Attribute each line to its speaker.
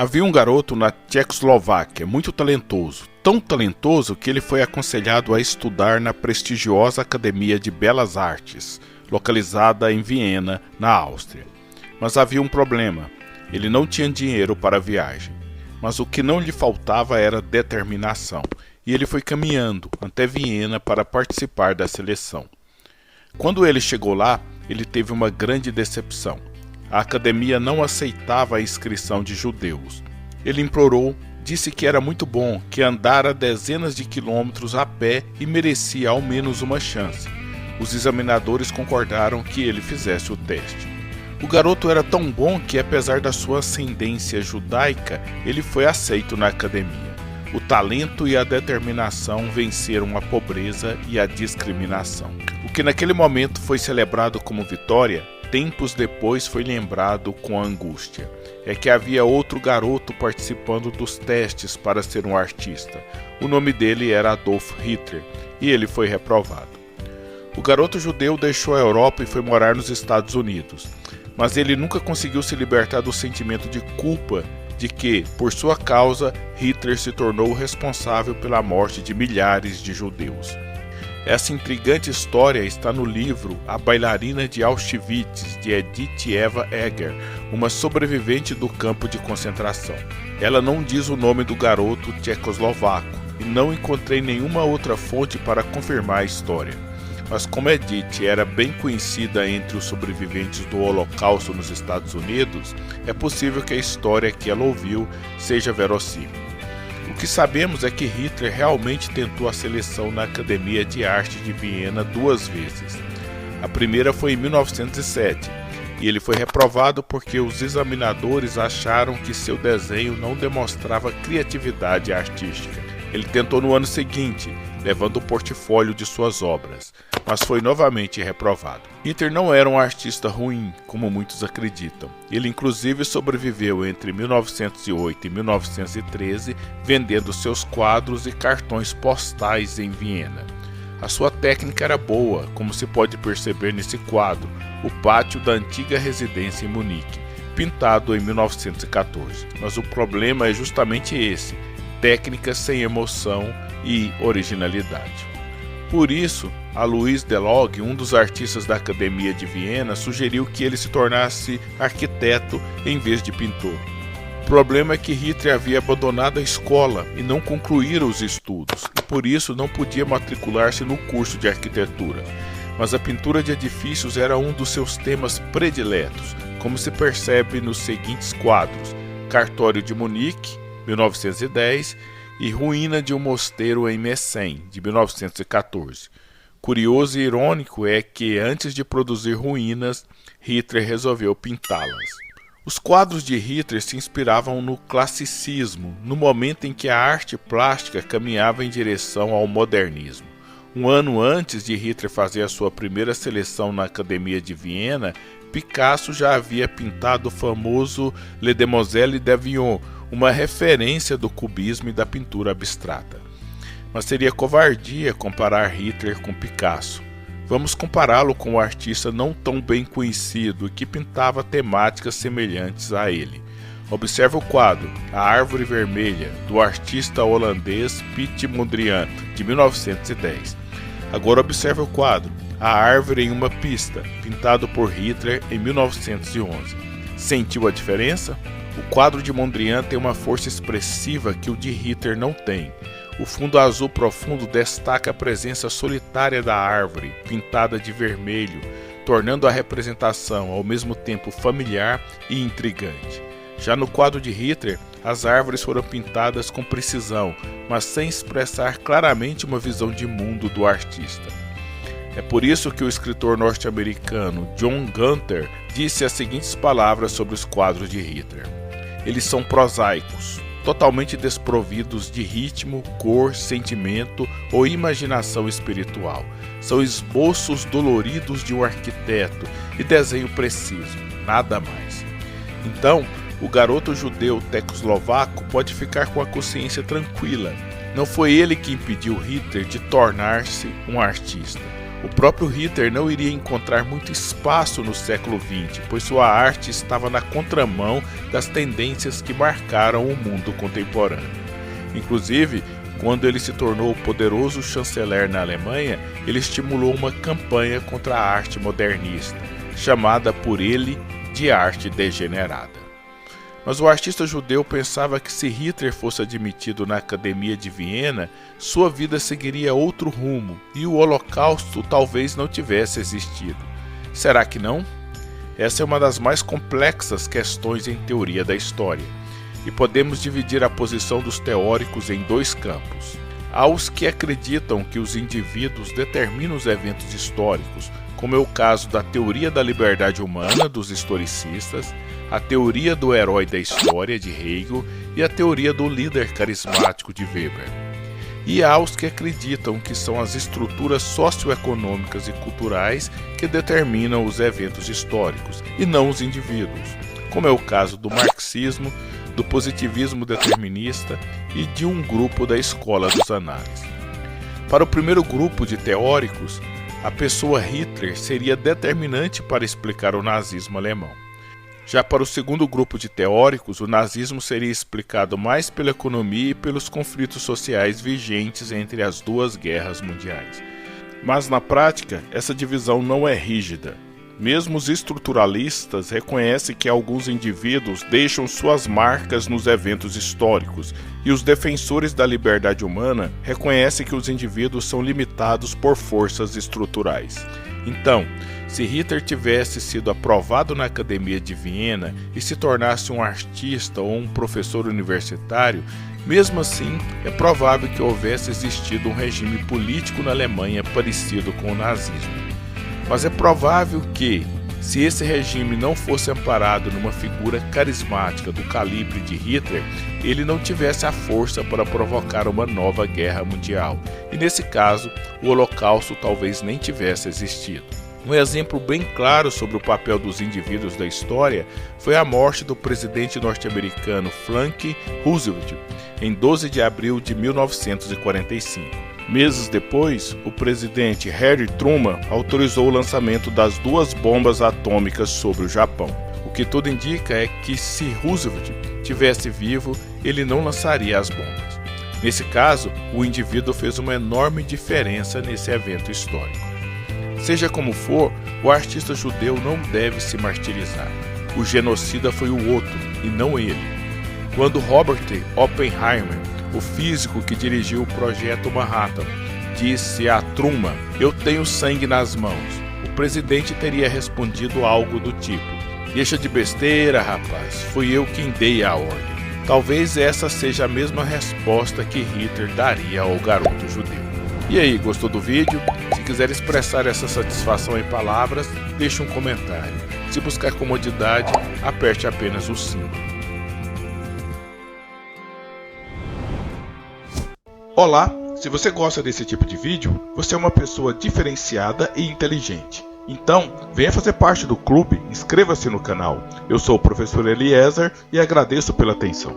Speaker 1: Havia um garoto na Tchecoslováquia, muito talentoso, tão talentoso que ele foi aconselhado a estudar na prestigiosa Academia de Belas Artes, localizada em Viena, na Áustria. Mas havia um problema, ele não tinha dinheiro para a viagem. Mas o que não lhe faltava era determinação, e ele foi caminhando até Viena para participar da seleção. Quando ele chegou lá, ele teve uma grande decepção. A academia não aceitava a inscrição de judeus. Ele implorou, disse que era muito bom, que andara dezenas de quilômetros a pé e merecia ao menos uma chance. Os examinadores concordaram que ele fizesse o teste. O garoto era tão bom que, apesar da sua ascendência judaica, ele foi aceito na academia. O talento e a determinação venceram a pobreza e a discriminação. O que naquele momento foi celebrado como vitória, tempos depois foi lembrado com angústia. É que havia outro garoto participando dos testes para ser um artista. O nome dele era Adolf Hitler, e ele foi reprovado. O garoto judeu deixou a Europa e foi morar nos Estados Unidos. Mas ele nunca conseguiu se libertar do sentimento de culpa de que, por sua causa, Hitler se tornou o responsável pela morte de milhares de judeus. Essa intrigante história está no livro A Bailarina de Auschwitz, de Edith Eva Eger, uma sobrevivente do campo de concentração. Ela não diz o nome do garoto tchecoslovaco e não encontrei nenhuma outra fonte para confirmar a história. Mas como Edith era bem conhecida entre os sobreviventes do Holocausto nos Estados Unidos, é possível que a história que ela ouviu seja verossímil. O que sabemos é que Hitler realmente tentou a seleção na Academia de Arte de Viena 2 vezes. A primeira foi em 1907, e ele foi reprovado porque os examinadores acharam que seu desenho não demonstrava criatividade artística. Ele tentou no ano seguinte, levando o portfólio de suas obras, mas foi novamente reprovado. Hitler não era um artista ruim, como muitos acreditam. Ele inclusive sobreviveu entre 1908 e 1913, vendendo seus quadros e cartões postais em Viena. A sua técnica era boa, como se pode perceber nesse quadro, o pátio da antiga residência em Munique, pintado em 1914. Mas o problema é justamente esse: técnica sem emoção e originalidade. Por isso, Alois Delog, um dos artistas da Academia de Viena, sugeriu que ele se tornasse arquiteto em vez de pintor. O problema é que Hitler havia abandonado a escola e não concluíra os estudos, e por isso não podia matricular-se no curso de arquitetura. Mas a pintura de edifícios era um dos seus temas prediletos, como se percebe nos seguintes quadros: Cartório de Munique, 1910, e Ruína de um Mosteiro em Meissen, de 1914. Curioso e irônico é que, antes de produzir ruínas, Hitler resolveu pintá-las. Os quadros de Hitler se inspiravam no classicismo, no momento em que a arte plástica caminhava em direção ao modernismo. Um ano antes de Hitler fazer a sua primeira seleção na Academia de Viena, Picasso já havia pintado o famoso Les Demoiselles d'Avignon, uma referência do cubismo e da pintura abstrata. Mas seria covardia comparar Hitler com Picasso. Vamos compará-lo com um artista não tão bem conhecido e que pintava temáticas semelhantes a ele. Observe o quadro A Árvore Vermelha, do artista holandês Piet Mondrian, de 1910. Agora observe o quadro A Árvore em uma Pista, pintado por Hitler em 1911. Sentiu a diferença? O quadro de Mondrian tem uma força expressiva que o de Hitler não tem. O fundo azul profundo destaca a presença solitária da árvore, pintada de vermelho, tornando a representação ao mesmo tempo familiar e intrigante. Já no quadro de Hitler, as árvores foram pintadas com precisão, mas sem expressar claramente uma visão de mundo do artista. É por isso que o escritor norte-americano John Gunter disse as seguintes palavras sobre os quadros de Hitler: eles são prosaicos, totalmente desprovidos de ritmo, cor, sentimento ou imaginação espiritual. São esboços doloridos de um arquiteto e desenho preciso, nada mais. Então, o garoto judeu tchecoslovaco pode ficar com a consciência tranquila. Não foi ele que impediu Hitler de tornar-se um artista. O próprio Hitler não iria encontrar muito espaço no século XX, pois sua arte estava na contramão das tendências que marcaram o mundo contemporâneo. Inclusive, quando ele se tornou poderoso chanceler na Alemanha, ele estimulou uma campanha contra a arte modernista, chamada por ele de arte degenerada. Mas o artista judeu pensava que se Hitler fosse admitido na Academia de Viena, sua vida seguiria outro rumo e o Holocausto talvez não tivesse existido. Será que não? Essa é uma das mais complexas questões em teoria da história, e podemos dividir a posição dos teóricos em dois campos. Há os que acreditam que os indivíduos determinam os eventos históricos, como é o caso da teoria da liberdade humana dos historicistas, a teoria do herói da história de Hegel e a teoria do líder carismático de Weber. E há os que acreditam que são as estruturas socioeconômicas e culturais que determinam os eventos históricos, e não os indivíduos, como é o caso do marxismo, do positivismo determinista e de um grupo da escola dos análises. Para o primeiro grupo de teóricos, a pessoa Hitler seria determinante para explicar o nazismo alemão. Já para o segundo grupo de teóricos, o nazismo seria explicado mais pela economia e pelos conflitos sociais vigentes entre as duas guerras mundiais. Mas na prática, essa divisão não é rígida. Mesmo os estruturalistas reconhecem que alguns indivíduos deixam suas marcas nos eventos históricos, e os defensores da liberdade humana reconhecem que os indivíduos são limitados por forças estruturais. Então, se Hitler tivesse sido aprovado na Academia de Viena e se tornasse um artista ou um professor universitário, mesmo assim, é provável que houvesse existido um regime político na Alemanha parecido com o nazismo. Mas é provável que, se esse regime não fosse amparado numa figura carismática do calibre de Hitler, ele não tivesse a força para provocar uma nova guerra mundial, e nesse caso, o Holocausto talvez nem tivesse existido. Um exemplo bem claro sobre o papel dos indivíduos da história foi a morte do presidente norte-americano Franklin Roosevelt, em 12 de abril de 1945. Meses depois, o presidente Harry Truman autorizou o lançamento das 2 bombas atômicas sobre o Japão. O que tudo indica é que, se Roosevelt tivesse vivo, ele não lançaria as bombas. Nesse caso, o indivíduo fez uma enorme diferença nesse evento histórico. Seja como for, o artista judeu não deve se martirizar. O genocida foi o outro, e não ele. Quando Robert Oppenheimer, o físico que dirigiu o projeto Manhattan, disse a Truman: "Eu tenho sangue nas mãos", o presidente teria respondido algo do tipo: "Deixa de besteira, rapaz, fui eu quem dei a ordem". Talvez essa seja a mesma resposta que Hitler daria ao garoto judeu. E aí, gostou do vídeo? Se quiser expressar essa satisfação em palavras, deixe um comentário. Se buscar comodidade, aperte apenas o símbolo. Olá, se você gosta desse tipo de vídeo, você é uma pessoa diferenciada e inteligente. Então, venha fazer parte do clube, inscreva-se no canal. Eu sou o professor Eliezer e agradeço pela atenção.